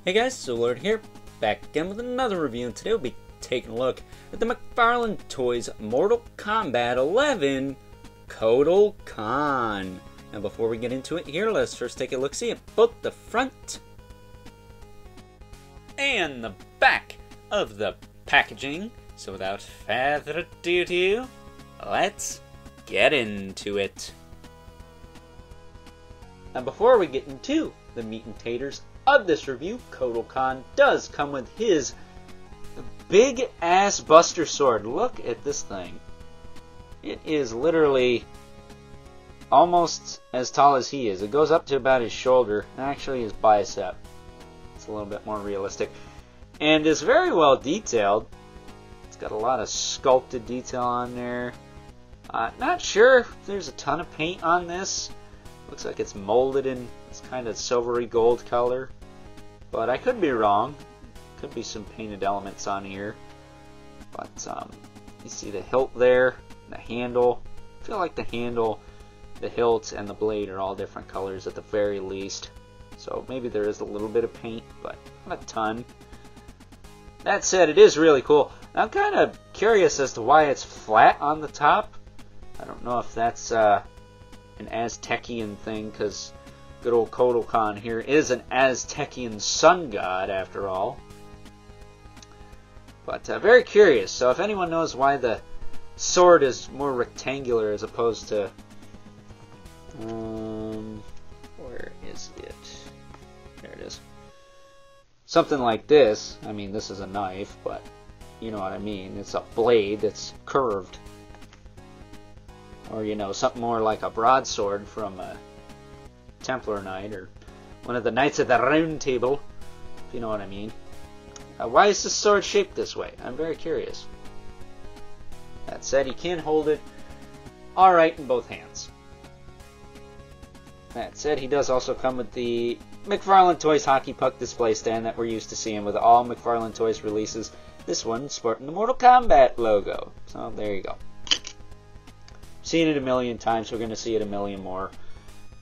Hey guys, so Lord here, back again with another review, and today we'll be taking a look at the McFarlane Toys Mortal Kombat 11 Kotal Khan. Now before we get into it here, let's first take a look-see at both the front and the back of the packaging. So without further ado, let's get into it. Now before we get into the meat and taters of this review, Kotal Khan does come with his big ass Buster Sword. Look at this thing. It is literally almost as tall as he is. It goes up to about his shoulder, and actually his bicep. It's a little bit more realistic. And is very well detailed. It's got a lot of sculpted detail on there. Not sure if there's a ton of paint on this. Looks like it's molded in this kind of silvery gold color. But I could be wrong. Could be some painted elements on here. But you see the hilt there, the handle. I feel like the handle, the hilt, and the blade are all different colors at the very least. So maybe there is a little bit of paint, but not a ton. That said, it is really cool. I'm kind of curious as to why it's flat on the top. I don't know if that's an Aztecian thing, because good old Kotal Khan here is an Aztecian sun god after all. But very curious. So if anyone knows why the sword is more rectangular as opposed to where is it? There it is. Something like this. I mean, this is a knife, but you know what I mean. It's a blade that's curved. Or, you know, something more like a broadsword from a Templar Knight, or one of the Knights of the Round Table, if you know what I mean. Why is this sword shaped this way? I'm very curious. That said, he can hold it alright in both hands. That said, he does also come with the McFarlane Toys hockey puck display stand that we're used to seeing with all McFarlane Toys releases. This one sporting the Mortal Kombat logo. So there you go. Seen it a million times, we're going to see it a million more.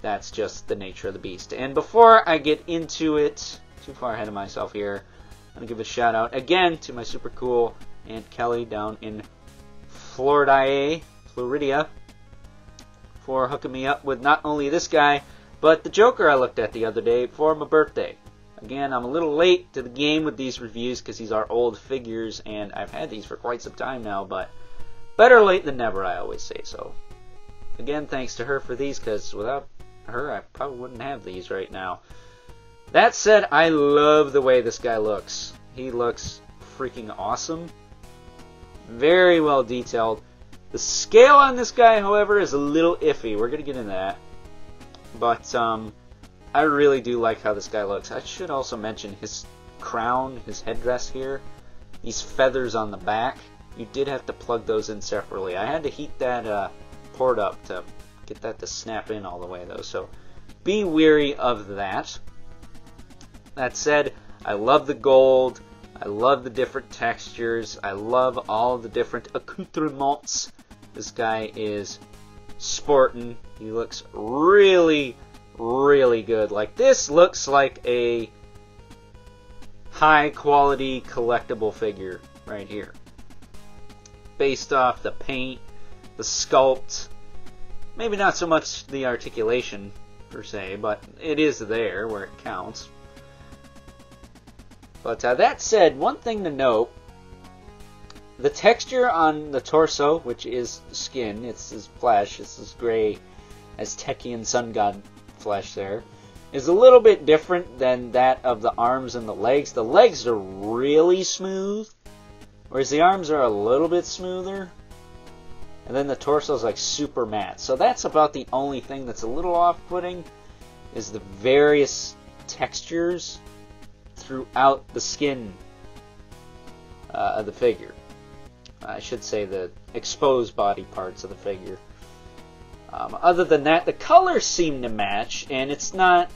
That's just the nature of the beast. And before I get into it, too far ahead of myself here, I'm going to give a shout out again to my super cool Aunt Kelly down in Florida, for hooking me up with not only this guy, but the Joker I looked at the other day for my birthday. Again, I'm a little late to the game with these reviews because these are old figures, and I've had these for quite some time now, but better late than never, I always say. So, again, thanks to her for these, because without her, I probably wouldn't have these right now. That said, I love the way this guy looks. He looks freaking awesome. Very well detailed. The scale on this guy, however, is a little iffy. We're going to get into that. But, I really do like how this guy looks. I should also mention his crown, his headdress here. These feathers on the back. You did have to plug those in separately. I had to heat that port up to get that to snap in all the way, though. So be wary of that. That said, I love the gold. I love the different textures. I love all the different accoutrements this guy is sporting. He looks really, really good. Like, this looks like a high-quality collectible figure right here. Based off the paint, the sculpt, maybe not so much the articulation per se, but it is there where it counts. But that said, one thing to note, the texture on the torso, which is skin, it's his flesh, it's his gray Aztecian sun god flesh there, is a little bit different than that of the arms and the legs. The legs are really smooth, whereas the arms are a little bit smoother. And then the torso is like super matte. So that's about the only thing that's a little off-putting, is the various textures throughout the skin of the figure. I should say the exposed body parts of the figure. Other than that, the colors seem to match, and it's not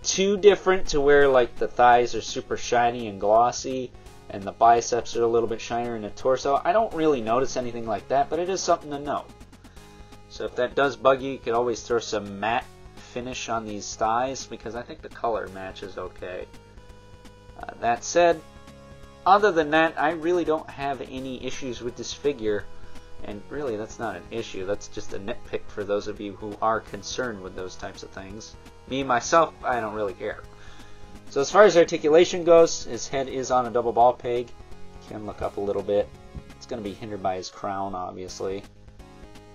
too different to where like the thighs are super shiny and glossy, and the biceps are a little bit shinier in the torso. I don't really notice anything like that, but it is something to know. So if that does bug you, you can always throw some matte finish on these thighs because I think the color matches okay. That said, other than that, I really don't have any issues with this figure. And really, that's not an issue. That's just a nitpick for those of you who are concerned with those types of things. Me, myself, I don't really care. So as far as articulation goes, his head is on a double ball peg. Can look up a little bit. It's going to be hindered by his crown, obviously.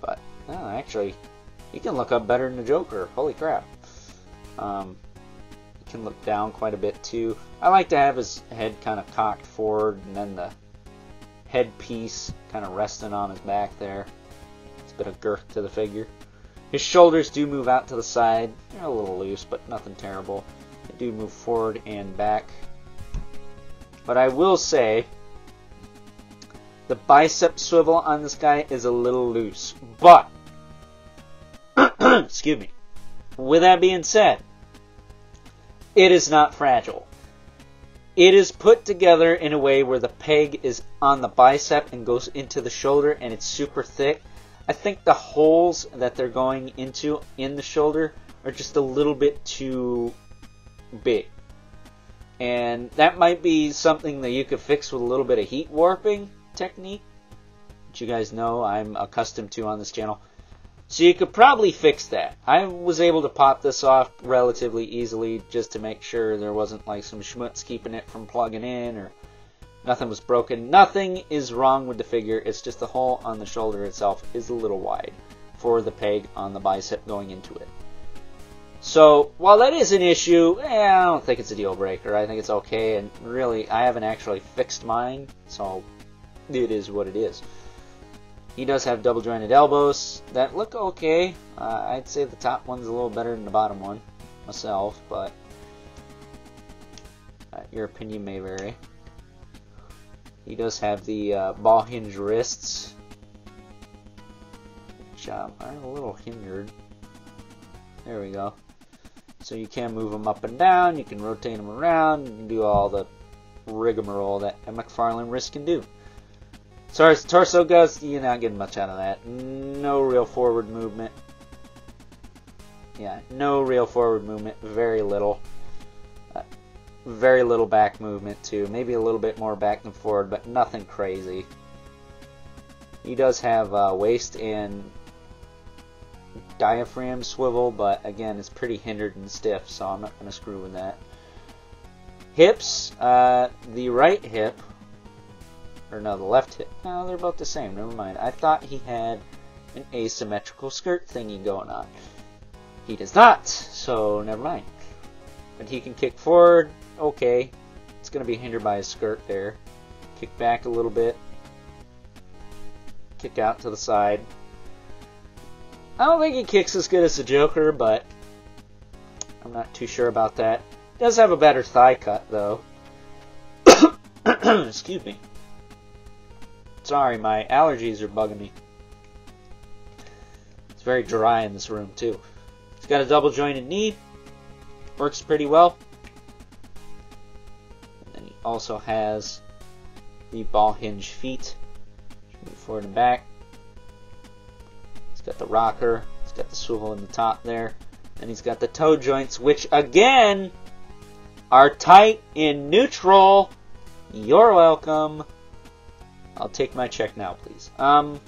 But, actually, he can look up better than the Joker. Holy crap. He can look down quite a bit, too. I like to have his head kind of cocked forward, and then the headpiece kind of resting on his back there. It's a bit of girth to the figure. His shoulders do move out to the side. They're a little loose, but nothing terrible. They do move forward and back. But I will say, the bicep swivel on this guy is a little loose. But, excuse me. With that being said, it is not fragile. It is put together in a way where the peg is on the bicep and goes into the shoulder, and it's super thick. I think the holes that they're going into in the shoulder are just a little bit too big. And that might be something that you could fix with a little bit of heat warping technique, which you guys know I'm accustomed to on this channel. So you could probably fix that. I was able to pop this off relatively easily just to make sure there wasn't like some schmutz keeping it from plugging in or nothing was broken. Nothing is wrong with the figure. It's just the hole on the shoulder itself is a little wide for the peg on the bicep going into it. So while that is an issue, I don't think it's a deal breaker. I think it's okay, and really I haven't actually fixed mine, so it is what it is. He does have double jointed elbows that look okay. I'd say the top one's a little better than the bottom one myself, but your opinion may vary. He does have the ball hinge wrists, which are a little hindered. There we go. So you can move them up and down, you can rotate them around, you can do all the rigmarole that a McFarlane wrist can do. As far as the torso goes, you're not getting much out of that. No real forward movement. Yeah, no real forward movement. Very little. Very little back movement, too. Maybe a little bit more back than forward, but nothing crazy. He does have waist and diaphragm swivel, but again, it's pretty hindered and stiff, so I'm not going to screw with that. Hips, the right hip, or no, the left hip. No, they're both the same. Never mind. I thought he had an asymmetrical skirt thingy going on. He does not, so never mind. But he can kick forward. Okay. It's going to be hindered by his skirt there. Kick back a little bit. Kick out to the side. I don't think he kicks as good as the Joker, but I'm not too sure about that. He does have a better thigh cut, though. Excuse me. Sorry, my allergies are bugging me. It's very dry in this room, too. It's got a double jointed knee. Works pretty well. And then he also has the ball hinge feet. Move forward and back. He's got the rocker. He's got the swivel in the top there. And he's got the toe joints, which, again, are tight in neutral. You're welcome. I'll take my check now, please. On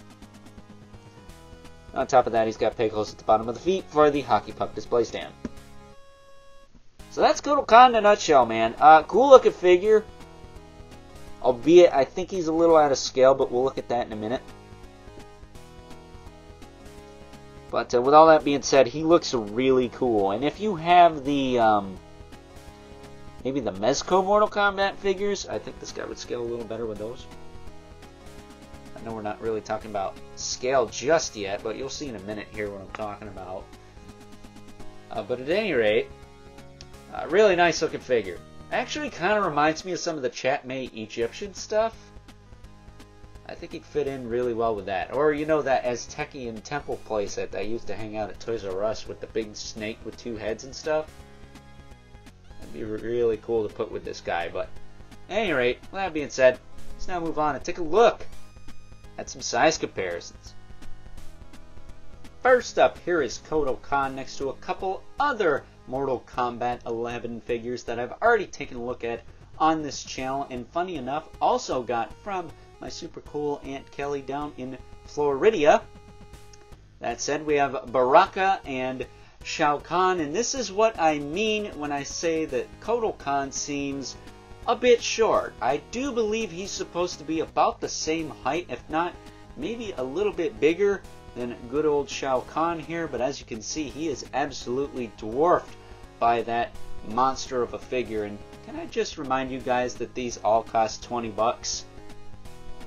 top of that, he's got peg holes at the bottom of the feet for the hockey puck display stand. So that's Kotal in a nutshell, man. Cool looking figure. Albeit, I think he's a little out of scale, but we'll look at that in a minute. But with all that being said, he looks really cool. And if you have the, maybe the Mezco Mortal Kombat figures, I think this guy would scale a little better with those. I know we're not really talking about scale just yet, but you'll see in a minute here what I'm talking about. But at any rate, really nice looking figure. Actually kind of reminds me of some of the Chatmate Egyptian stuff. I think he'd fit in really well with that. Or, you know, that Aztecian temple playset that I used to hang out at Toys R Us with the big snake with two heads and stuff. That'd be really cool to put with this guy. But at any rate, with that being said, let's now move on and take a look at some size comparisons. first up here is Kotal next to a couple other Mortal Kombat 11 figures that I've already taken a look at on this channel, and funny enough, also got from my super cool Aunt Kelly down in Florida. That said, we have Baraka and Shao Kahn, and this is what I mean when I say that Kotal seems a bit short. I do believe he's supposed to be about the same height, if not maybe a little bit bigger than good old Shao Kahn here, but as you can see, he is absolutely dwarfed by that monster of a figure. And can I just remind you guys that these all cost 20 bucks?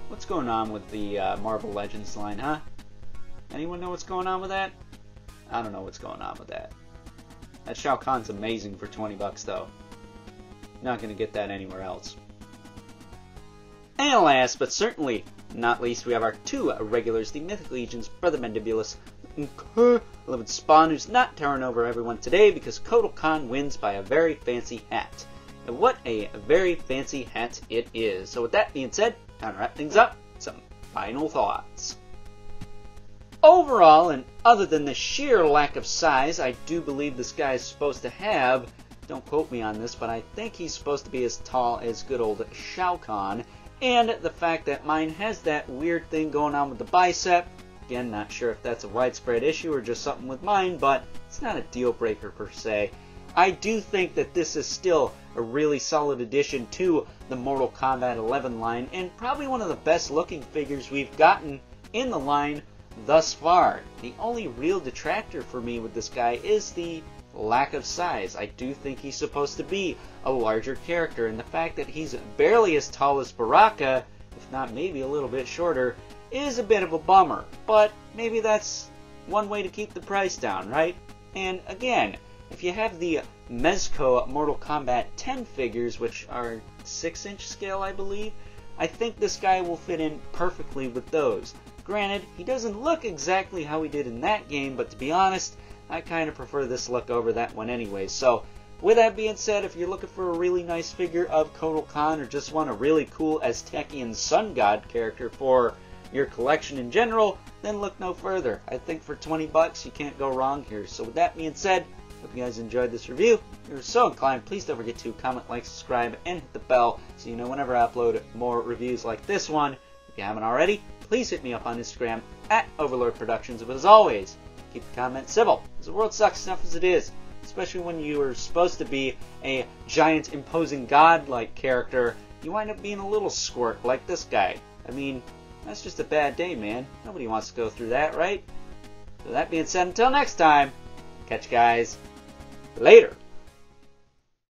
What's going on with the Marvel Legends line, huh? Anyone know what's going on with that? I don't know what's going on with that. That Shao Kahn's amazing for 20 bucks though. Not going to get that anywhere else. And last but certainly not least, we have our two regulars, the Mythic Legions, Brother Mandibulus, and 11 Spawn, who's not tearing over everyone today because Kotal wins by a very fancy hat. And what a very fancy hat it is. So with that being said, time to wrap things up. Some final thoughts. Overall, and other than the sheer lack of size, I do believe this guy is supposed to have, don't quote me on this, but I think he's supposed to be as tall as good old Shao Kahn. And the fact that mine has that weird thing going on with the bicep. Again, not sure if that's a widespread issue or just something with mine, but it's not a deal breaker per se. I do think that this is still a really solid addition to the Mortal Kombat 11 line, and probably one of the best looking figures we've gotten in the line thus far. The only real detractor for me with this guy is the lack of size. I do think he's supposed to be a larger character, and the fact that he's barely as tall as Baraka, if not maybe a little bit shorter, is a bit of a bummer. But maybe that's one way to keep the price down, right? And again, if you have the Mezco Mortal Kombat 10 figures, which are 6-inch scale, I believe, I think this guy will fit in perfectly with those. Granted, he doesn't look exactly how he did in that game, but to be honest, I kind of prefer this look over that one anyway. So, with that being said, if you're looking for a really nice figure of Kotal or just want a really cool Aztecian sun god character for your collection in general, then look no further. I think for 20 bucks you can't go wrong here. So with that being said, hope you guys enjoyed this review. If you're so inclined, please don't forget to comment, like, subscribe, and hit the bell so you know whenever I upload more reviews like this one. If you haven't already, please hit me up on Instagram at Overlord Productions. But as always, keep the comments civil, because the world sucks enough as it is, especially when you are supposed to be a giant, imposing god-like character. You wind up being a little squirt like this guy. I mean, that's just a bad day, man. Nobody wants to go through that, right? So that being said, until next time, catch you guys later.